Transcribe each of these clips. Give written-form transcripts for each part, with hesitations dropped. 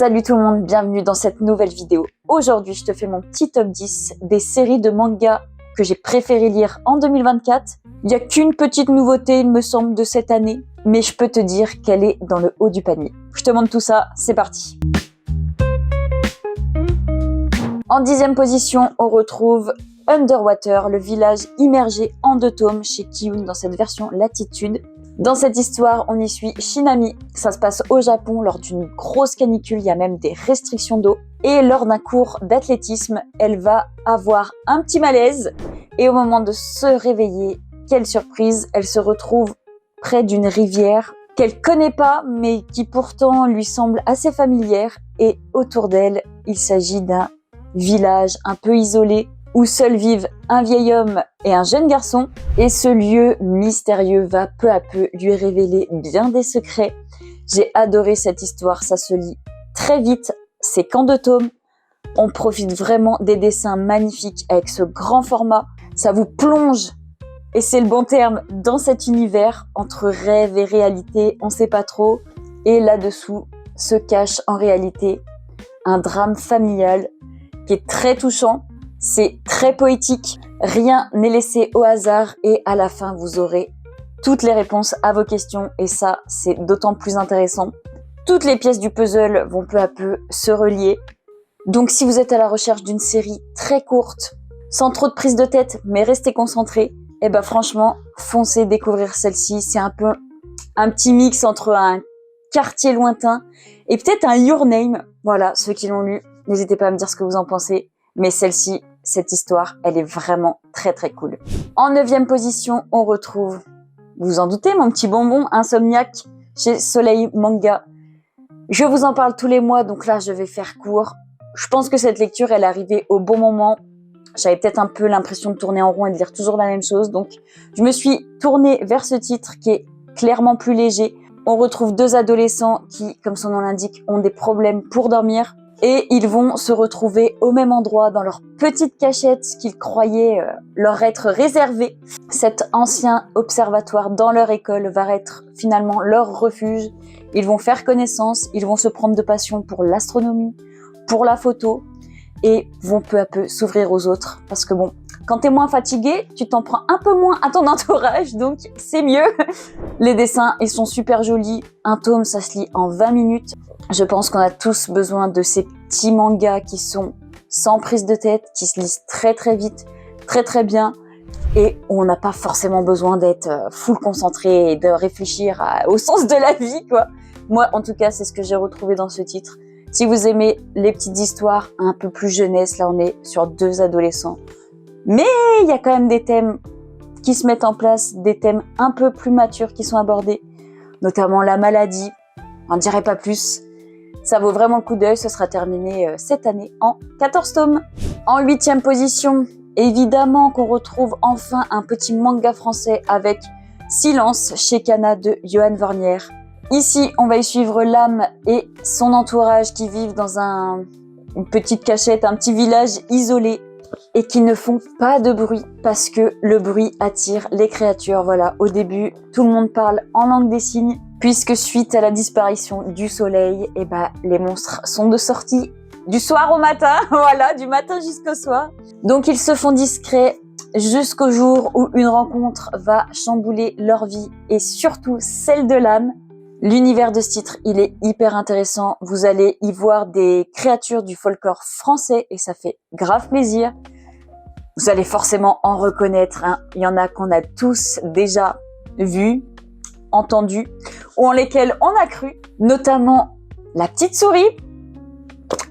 Salut tout le monde, bienvenue dans cette nouvelle vidéo. Aujourd'hui, je te fais mon petit top 10 des séries de manga que j'ai préféré lire en 2024. Il n'y a qu'une petite nouveauté, il me semble, de cette année, mais je peux te dire qu'elle est dans le haut du panier. Je te montre tout ça, c'est parti. En 10e position, on retrouve Underwater, le village immergé en 2 tomes chez Kiyun dans cette version Latitude. Dans cette histoire, on y suit Shinami. Ça se passe au Japon lors d'une grosse canicule, il y a même des restrictions d'eau. Et lors d'un cours d'athlétisme, elle va avoir un petit malaise. Et au moment de se réveiller, quelle surprise, elle se retrouve près d'une rivière qu'elle connaît pas, mais qui pourtant lui semble assez familière. Et autour d'elle, il s'agit d'un village un peu isolé, où seuls vivent un vieil homme et un jeune garçon, et ce lieu mystérieux va peu à peu lui révéler bien des secrets. J'ai adoré cette histoire, ça se lit très vite, c'est qu'en 2 tomes, on profite vraiment des dessins magnifiques avec ce grand format, ça vous plonge, et c'est le bon terme, dans cet univers, entre rêve et réalité, on sait pas trop, et là-dessous se cache en réalité un drame familial qui est très touchant. C'est très poétique, rien n'est laissé au hasard et à la fin vous aurez toutes les réponses à vos questions et ça c'est d'autant plus intéressant. Toutes les pièces du puzzle vont peu à peu se relier. Donc si vous êtes à la recherche d'une série très courte, sans trop de prise de tête mais restez concentré, et ben franchement foncez découvrir celle-ci. C'est un peu un petit mix entre un quartier lointain et peut-être un Your Name. Voilà, ceux qui l'ont lu, n'hésitez pas à me dire ce que vous en pensez. Mais celle-ci, cette histoire, elle est vraiment très très cool. En 9e position, on retrouve, vous vous en doutez, mon petit bonbon Insomniac chez Soleil Manga. Je vous en parle tous les mois, donc là je vais faire court. Je pense que cette lecture, elle est arrivée au bon moment. J'avais peut-être un peu l'impression de tourner en rond et de lire toujours la même chose, donc je me suis tournée vers ce titre qui est clairement plus léger. On retrouve 2 adolescents qui, comme son nom l'indique, ont des problèmes pour dormir. Et ils vont se retrouver au même endroit dans leur petite cachette qu'ils croyaient leur être réservée. Cet ancien observatoire dans leur école va être finalement leur refuge. Ils vont faire connaissance, ils vont se prendre de passion pour l'astronomie, pour la photo et vont peu à peu s'ouvrir aux autres. Parce que bon, quand t'es moins fatigué, tu t'en prends un peu moins à ton entourage, donc c'est mieux. Les dessins, ils sont super jolis. Un tome, ça se lit en 20 minutes. Je pense qu'on a tous besoin de ces petits mangas qui sont sans prise de tête, qui se lisent très très vite, très très bien, et on n'a pas forcément besoin d'être full concentré et de réfléchir au sens de la vie, quoi. Moi, en tout cas, c'est ce que j'ai retrouvé dans ce titre. Si vous aimez les petites histoires un peu plus jeunesse, là on est sur 2 adolescents. Mais il y a quand même des thèmes qui se mettent en place, des thèmes un peu plus matures qui sont abordés, notamment la maladie, on ne dirait pas plus. Ça vaut vraiment le coup d'œil, ce sera terminé cette année en 14 tomes. En 8e position, évidemment qu'on retrouve enfin un petit manga français avec Silence chez Kana de Johan Vernier. Ici, on va y suivre l'âme et son entourage qui vivent dans une petite cachette, un petit village isolé et qui ne font pas de bruit parce que le bruit attire les créatures. Voilà, au début, tout le monde parle en langue des signes. Puisque suite à la disparition du soleil, les monstres sont de sortie du soir au matin, voilà, du matin jusqu'au soir. Donc ils se font discrets jusqu'au jour où une rencontre va chambouler leur vie et surtout celle de l'âme. L'univers de ce titre, il est hyper intéressant. Vous allez y voir des créatures du folklore français et ça fait grave plaisir. Vous allez forcément en reconnaître, hein. Il y en a qu'on a tous déjà vus, entendus, ou en lesquels on a cru, notamment la petite souris,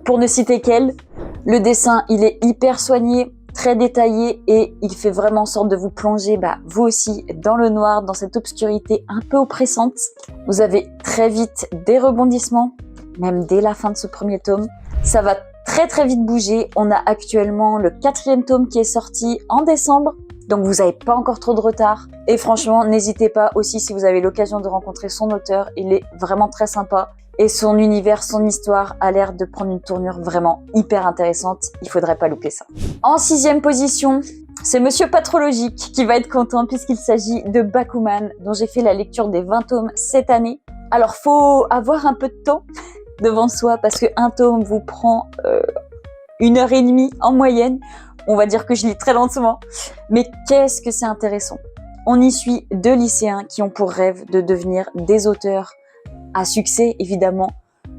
pour ne citer qu'elle. Le dessin, il est hyper soigné, très détaillé, et il fait vraiment en sorte de vous plonger, vous aussi, dans le noir, dans cette obscurité un peu oppressante. Vous avez très vite des rebondissements, même dès la fin de ce premier tome. Ça va très très vite bouger. On a actuellement le 4e tome qui est sorti en décembre. Donc vous n'avez pas encore trop de retard. Et franchement, n'hésitez pas aussi si vous avez l'occasion de rencontrer son auteur. Il est vraiment très sympa. Et son univers, son histoire a l'air de prendre une tournure vraiment hyper intéressante. Il faudrait pas louper ça. En 6e position, c'est Monsieur Patrologique qui va être content puisqu'il s'agit de Bakuman, dont j'ai fait la lecture des 20 tomes cette année. Alors faut avoir un peu de temps devant soi parce qu'un tome vous prend 1h30 en moyenne. On va dire que je lis très lentement. Mais qu'est-ce que c'est intéressant. On y suit 2 lycéens qui ont pour rêve de devenir des auteurs à succès, évidemment,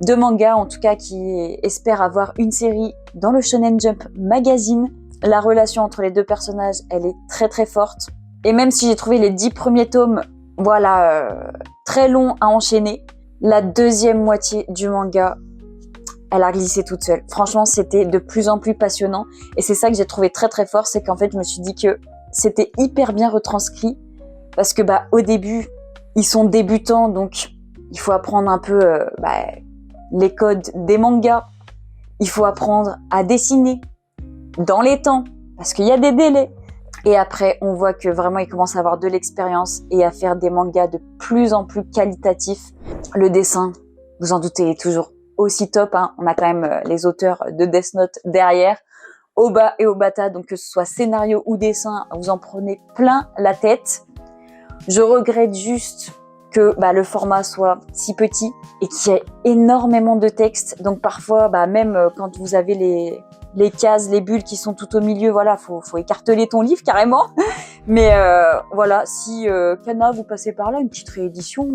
de manga, en tout cas qui espèrent avoir une série dans le Shonen Jump Magazine. La relation entre les 2 personnages, elle est très très forte. Et même si j'ai trouvé les 10 premiers tomes, très longs à enchaîner, la deuxième moitié du manga, elle a glissé toute seule. Franchement, c'était de plus en plus passionnant. Et c'est ça que j'ai trouvé très très fort, c'est qu'en fait, je me suis dit que c'était hyper bien retranscrit. Parce que au début, ils sont débutants, donc il faut apprendre un peu les codes des mangas. Il faut apprendre à dessiner dans les temps, parce qu'il y a des délais. Et après, on voit que vraiment, ils commencent à avoir de l'expérience et à faire des mangas de plus en plus qualitatifs. Le dessin, vous en doutez, est toujours aussi top. On a quand même les auteurs de Death Note derrière, Oba et Obata, donc que ce soit scénario ou dessin, vous en prenez plein la tête. Je regrette juste que le format soit si petit et qu'il y ait énormément de texte. Donc parfois, même quand vous avez les cases, les bulles qui sont tout au milieu, faut écarteler ton livre carrément. Mais si Kana, vous passez par là, une petite réédition,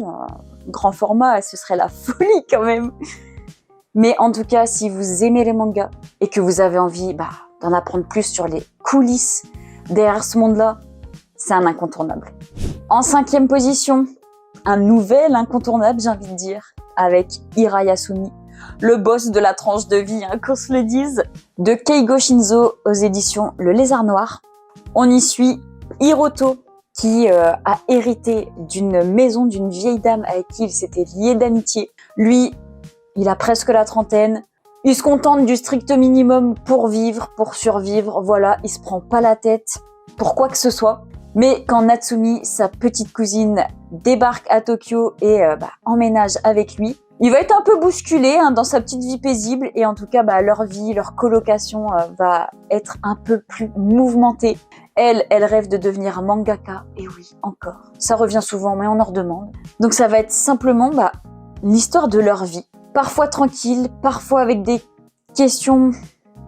grand format, ce serait la folie quand même. Mais en tout cas, si vous aimez les mangas et que vous avez envie d'en apprendre plus sur les coulisses derrière ce monde-là, c'est un incontournable. En 5e position, un nouvel incontournable, j'ai envie de dire, avec Hirayasumi, le boss de la tranche de vie, qu'on se le dise, de Keigo Shinzo aux éditions Le Lézard Noir. On y suit Hiroto, qui a hérité d'une maison d'une vieille dame avec qui il s'était lié d'amitié. Lui, il a presque la trentaine. Il se contente du strict minimum pour vivre, pour survivre. Voilà, il se prend pas la tête pour quoi que ce soit. Mais quand Natsumi, sa petite cousine, débarque à Tokyo et emménage avec lui, il va être un peu bousculé dans sa petite vie paisible et en tout cas leur vie, leur colocation va être un peu plus mouvementée. Elle rêve de devenir mangaka, et oui, encore. Ça revient souvent, mais on en redemande. Donc ça va être simplement l'histoire de leur vie. Parfois tranquille, parfois avec des questions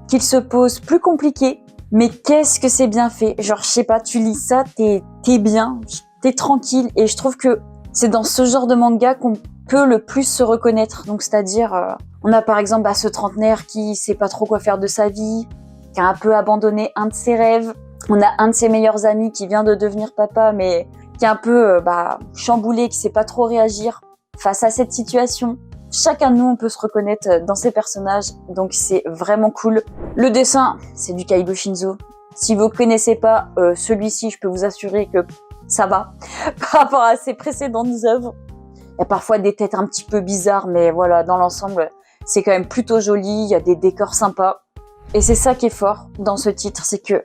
qu'ils se posent plus compliquées. Mais qu'est-ce que c'est bien fait. Genre, je sais pas, tu lis ça, t'es bien, t'es tranquille. Et je trouve que c'est dans ce genre de manga qu'on peut le plus se reconnaître. Donc, c'est-à-dire, on a par exemple ce trentenaire qui sait pas trop quoi faire de sa vie, qui a un peu abandonné un de ses rêves. On a un de ses meilleurs amis qui vient de devenir papa, mais qui est un peu chamboulé, qui sait pas trop réagir face à cette situation. Chacun de nous, on peut se reconnaître dans ces personnages, donc c'est vraiment cool. Le dessin, c'est du Keigo Shinzo. Si vous connaissez pas celui-ci, je peux vous assurer que ça va par rapport à ses précédentes œuvres. Il y a parfois des têtes un petit peu bizarres, mais voilà, dans l'ensemble, c'est quand même plutôt joli. Il y a des décors sympas. Et c'est ça qui est fort dans ce titre, c'est que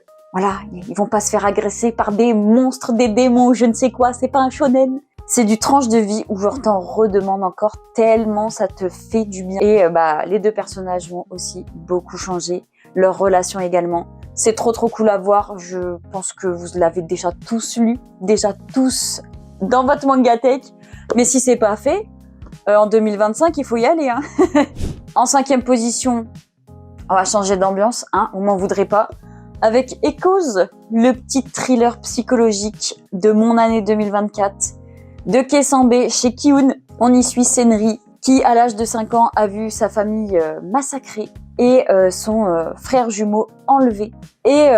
ils vont pas se faire agresser par des monstres, des démons, je ne sais quoi. C'est pas un shonen. C'est du tranche de vie où je t'en redemande encore tellement ça te fait du bien. Et les 2 personnages vont aussi beaucoup changer, leur relation également. C'est trop cool à voir, je pense que vous l'avez déjà tous lu, déjà tous dans votre mangatech. Mais si c'est pas fait, en 2025, il faut y aller. En 5e position, on va changer d'ambiance, vous m'en voudrez pas. Avec Echoes, le petit thriller psychologique de mon année 2024. De Kesambe chez Kiun, on y suit Senri, qui à l'âge de 5 ans a vu sa famille massacrée et son frère jumeau enlevé. Et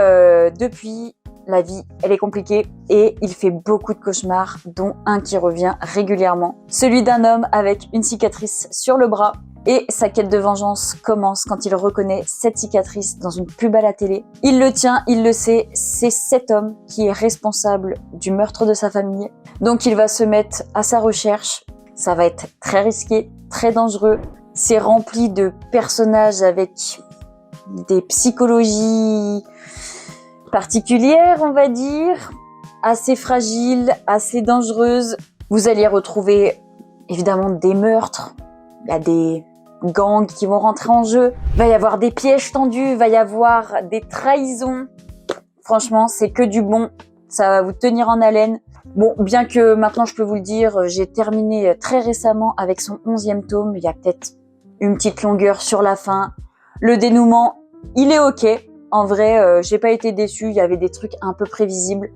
depuis, la vie, elle est compliquée et il fait beaucoup de cauchemars, dont un qui revient régulièrement. Celui d'un homme avec une cicatrice sur le bras. Et sa quête de vengeance commence quand il reconnaît cette cicatrice dans une pub à la télé. Il le tient, il le sait, c'est cet homme qui est responsable du meurtre de sa famille. Donc il va se mettre à sa recherche. Ça va être très risqué, très dangereux. C'est rempli de personnages avec des psychologies particulières, on va dire, assez fragiles, assez dangereuses. Vous allez retrouver évidemment des meurtres, il y a des gangs qui vont rentrer en jeu, il va y avoir des pièges tendus, il va y avoir des trahisons. Franchement, c'est que du bon, ça va vous tenir en haleine. Bon, bien que maintenant je peux vous le dire, j'ai terminé très récemment avec son 11e tome, il y a peut-être une petite longueur sur la fin. Le dénouement, il est ok. En vrai, j'ai pas été déçue, il y avait des trucs un peu prévisibles.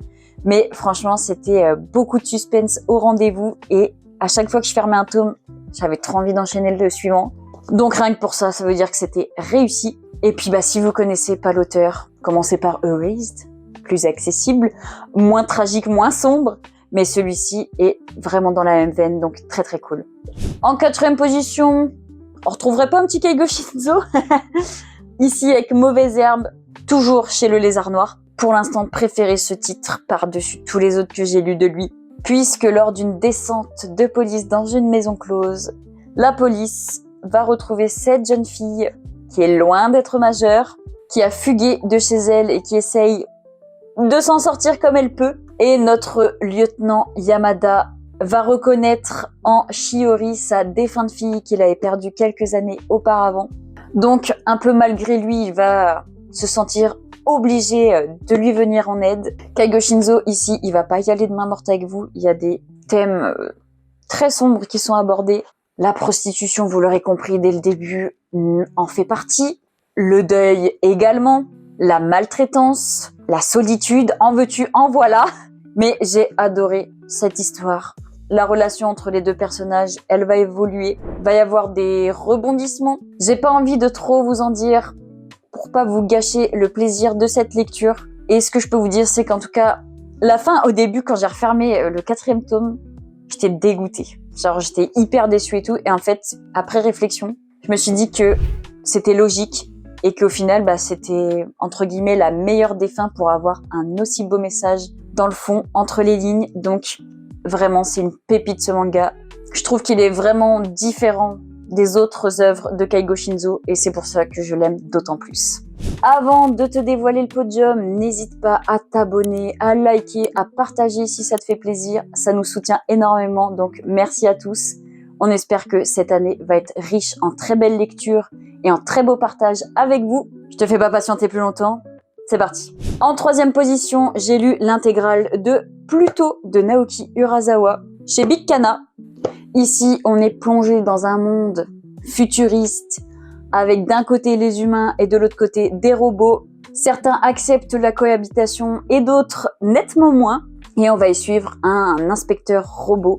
Mais franchement, c'était beaucoup de suspense au rendez-vous. Et à chaque fois que je fermais un tome, j'avais trop envie d'enchaîner le suivant. Donc rien que pour ça, ça veut dire que c'était réussi. Et puis si vous connaissez pas l'auteur, commencez par Erased, plus accessible, moins tragique, moins sombre. Mais celui-ci est vraiment dans la même veine, donc très très cool. En 4e position, on retrouverait pas un petit Keigo Shinzo ici avec Mauvaise Herbe, toujours chez le Lézard Noir. Pour l'instant, préféré ce titre par-dessus tous les autres que j'ai lus de lui, puisque lors d'une descente de police dans une maison close, la police va retrouver cette jeune fille qui est loin d'être majeure, qui a fugué de chez elle et qui essaye de s'en sortir comme elle peut. Et notre lieutenant Yamada va reconnaître en Shiori sa défunte fille qu'il avait perdue quelques années auparavant. Donc, un peu malgré lui, il va se sentir obligé de lui venir en aide. Keigo Shinzo, ici, il va pas y aller de main morte avec vous. Il y a des thèmes très sombres qui sont abordés. La prostitution, vous l'aurez compris dès le début, en fait partie. Le deuil également. La maltraitance, la solitude, en veux-tu, en voilà. Mais j'ai adoré cette histoire. La relation entre les deux personnages, elle va évoluer. Il va y avoir des rebondissements. J'ai pas envie de trop vous en dire pour pas vous gâcher le plaisir de cette lecture. Et ce que je peux vous dire, c'est qu'en tout cas, la fin, au début, quand j'ai refermé le 4e tome, j'étais dégoûtée. Genre, j'étais hyper déçue et tout. Et en fait, après réflexion, je me suis dit que c'était logique et qu'au final, c'était, entre guillemets, la meilleure des fins pour avoir un aussi beau message dans le fond, entre les lignes. Donc, vraiment, c'est une pépite ce manga. Je trouve qu'il est vraiment différent des autres œuvres de Keigo Shinzo et c'est pour ça que je l'aime d'autant plus. Avant de te dévoiler le podium, n'hésite pas à t'abonner, à liker, à partager si ça te fait plaisir. Ça nous soutient énormément, donc merci à tous. On espère que cette année va être riche en très belles lectures et en très beaux partages avec vous. Je te fais pas patienter plus longtemps. C'est parti. En 3e position, j'ai lu l'intégrale de Pluto de Naoki Urasawa chez Big Kana. Ici, on est plongé dans un monde futuriste avec d'un côté les humains et de l'autre côté des robots. Certains acceptent la cohabitation et d'autres nettement moins. Et on va y suivre un inspecteur robot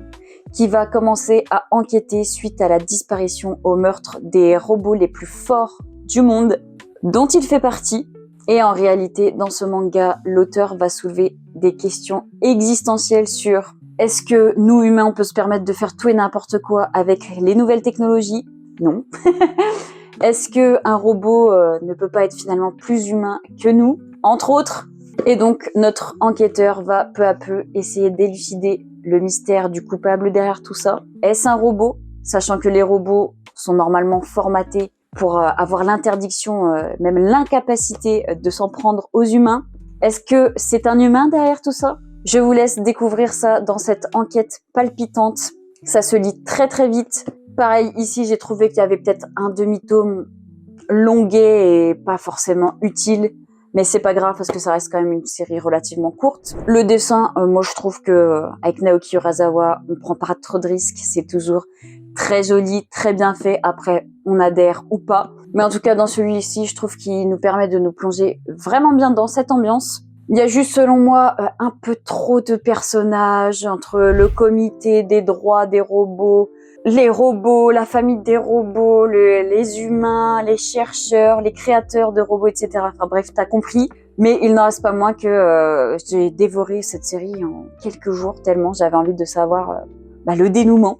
qui va commencer à enquêter suite à la disparition au meurtre des robots les plus forts du monde, dont il fait partie. Et en réalité, dans ce manga, l'auteur va soulever des questions existentielles sur est-ce que nous, humains, on peut se permettre de faire tout et n'importe quoi avec les nouvelles technologies? Non. Est-ce qu'un robot ne peut pas être finalement plus humain que nous? Entre autres. Et donc, notre enquêteur va peu à peu essayer d'élucider le mystère du coupable derrière tout ça. Est-ce un robot? Sachant que les robots sont normalement formatés pour avoir l'interdiction, même l'incapacité de s'en prendre aux humains. Est-ce que c'est un humain derrière tout ça? Je vous laisse découvrir ça dans cette enquête palpitante. Ça se lit très très vite. Pareil, ici, j'ai trouvé qu'il y avait peut-être un demi-tome longuet et pas forcément utile. Mais c'est pas grave parce que ça reste quand même une série relativement courte. Le dessin, moi je trouve que avec Naoki Urasawa, on prend pas trop de risques. C'est toujours très joli, très bien fait. Après, on adhère ou pas. Mais en tout cas, dans celui-ci, je trouve qu'il nous permet de nous plonger vraiment bien dans cette ambiance. Il y a juste, selon moi, un peu trop de personnages entre le comité des droits des robots, les robots, la famille des robots, les humains, les chercheurs, les créateurs de robots, etc. Enfin bref, t'as compris. Mais il n'en reste pas moins que j'ai dévoré cette série en quelques jours tellement j'avais envie de savoir le dénouement.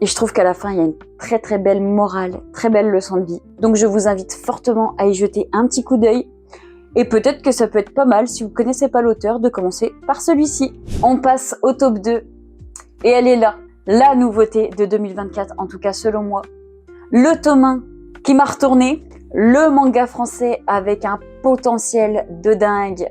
Et je trouve qu'à la fin, il y a une très très belle morale, très belle leçon de vie. Donc je vous invite fortement à y jeter un petit coup d'œil. Et peut-être que ça peut être pas mal, si vous connaissez pas l'auteur, de commencer par celui-ci. On passe au top 2. Et elle est là. La nouveauté de 2024, en tout cas selon moi. Le tome 1 qui m'a retourné. Le manga français avec un potentiel de dingue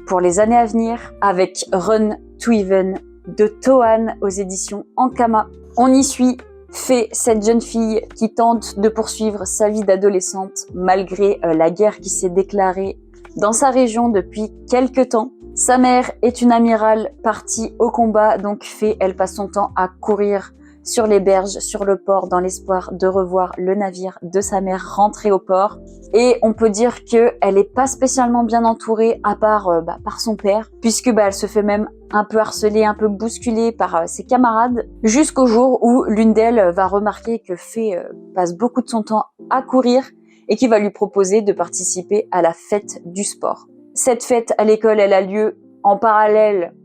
pour les années à venir. Avec Run to Even de Tohan aux éditions Ankama. On y suit Faye, cette jeune fille qui tente de poursuivre sa vie d'adolescente malgré la guerre qui s'est déclarée dans sa région depuis quelques temps. Sa mère est une amirale partie au combat, donc Faye, elle passe son temps à courir sur les berges, sur le port, dans l'espoir de revoir le navire de sa mère rentrer au port. Et on peut dire qu'elle n'est pas spécialement bien entourée, à part par son père, puisque elle se fait même un peu harceler, un peu bousculer par ses camarades, jusqu'au jour où l'une d'elles va remarquer que Fée passe beaucoup de son temps à courir et qui va lui proposer de participer à la fête du sport. Cette fête à l'école, elle a lieu en parallèle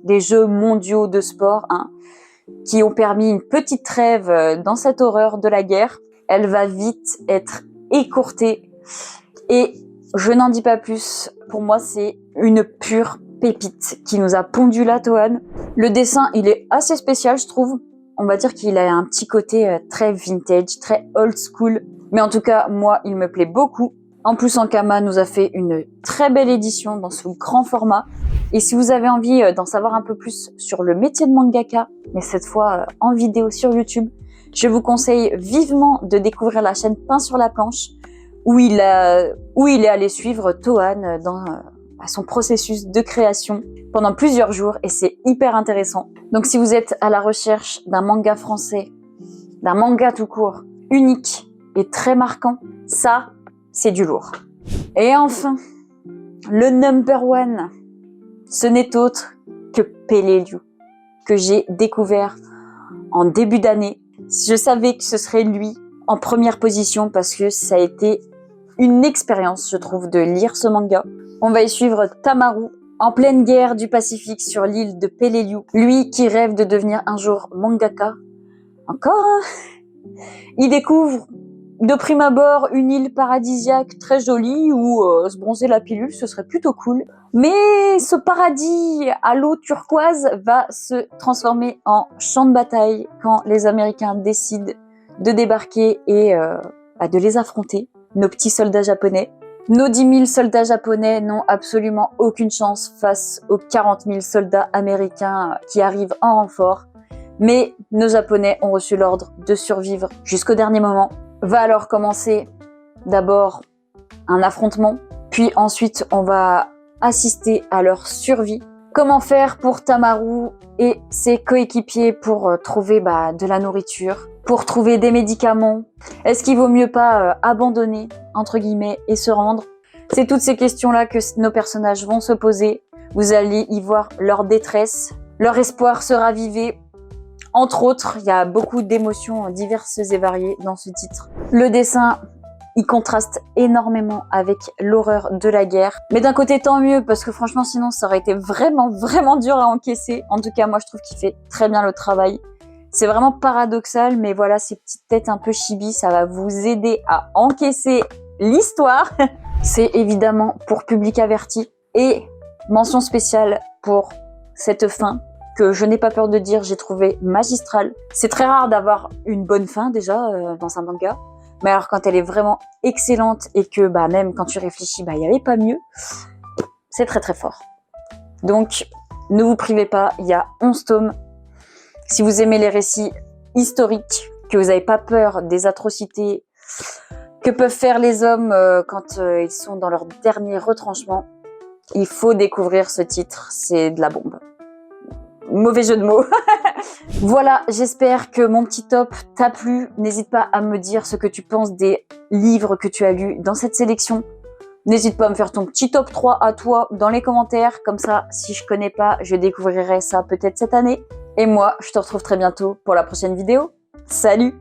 des Jeux mondiaux de sport, qui ont permis une petite trêve dans cette horreur de la guerre. Elle va vite être écourtée et je n'en dis pas plus. Pour moi, c'est une pure pépite qui nous a pondu la Toan. Le dessin, il est assez spécial, je trouve. On va dire qu'il a un petit côté très vintage, très old school. Mais en tout cas, moi, il me plaît beaucoup. En plus, Ankama nous a fait une très belle édition dans ce grand format. Et si vous avez envie d'en savoir un peu plus sur le métier de mangaka, mais cette fois en vidéo sur YouTube, je vous conseille vivement de découvrir la chaîne Pain sur la planche, où il est allé suivre Toan dans son processus de création pendant plusieurs jours, et c'est hyper intéressant. Donc si vous êtes à la recherche d'un manga français, d'un manga tout court, unique et très marquant, ça, c'est du lourd. Et enfin, le number one, ce n'est autre que Peleliu, que j'ai découvert en début d'année. Je savais que ce serait lui en première position parce que ça a été une expérience, je trouve, de lire ce manga. On va y suivre Tamaru, en pleine guerre du Pacifique sur l'île de Peleliu. Lui qui rêve de devenir un jour mangaka. Encore, il découvre de prime abord une île paradisiaque très jolie où se bronzer la pilule, ce serait plutôt cool. Mais ce paradis à l'eau turquoise va se transformer en champ de bataille quand les Américains décident de débarquer et de les affronter, nos petits soldats japonais. Nos 10 000 soldats japonais n'ont absolument aucune chance face aux 40 000 soldats américains qui arrivent en renfort. Mais nos Japonais ont reçu l'ordre de survivre jusqu'au dernier moment. Va alors commencer d'abord un affrontement, puis ensuite on va assister à leur survie. Comment faire pour Tamaru et ses coéquipiers pour trouver de la nourriture, pour trouver des médicaments? Est-ce qu'il vaut mieux pas abandonner, entre guillemets, et se rendre? C'est toutes ces questions-là que nos personnages vont se poser. Vous allez y voir leur détresse, leur espoir se raviver. Entre autres, il y a beaucoup d'émotions diverses et variées dans ce titre. Le dessin, il contraste énormément avec l'horreur de la guerre. Mais d'un côté, tant mieux, parce que franchement, sinon, ça aurait été vraiment, vraiment dur à encaisser. En tout cas, moi, je trouve qu'il fait très bien le travail. C'est vraiment paradoxal, mais voilà, ces petites têtes un peu chibi, ça va vous aider à encaisser l'histoire. C'est évidemment pour public averti. Et mention spéciale pour cette fin, que je n'ai pas peur de dire, j'ai trouvé magistrale. C'est très rare d'avoir une bonne fin déjà dans un manga, mais alors quand elle est vraiment excellente et que même quand tu réfléchis, il n'y avait pas mieux, c'est très très fort. Donc ne vous privez pas, il y a 11 tomes. Si vous aimez les récits historiques, que vous n'avez pas peur des atrocités que peuvent faire les hommes quand ils sont dans leur dernier retranchement, il faut découvrir ce titre, c'est de la bombe. Mauvais jeu de mots. Voilà, j'espère que mon petit top t'a plu. N'hésite pas à me dire ce que tu penses des livres que tu as lus dans cette sélection. N'hésite pas à me faire ton petit top 3 à toi dans les commentaires. Comme ça, si je connais pas, je découvrirai ça peut-être cette année. Et moi, je te retrouve très bientôt pour la prochaine vidéo. Salut!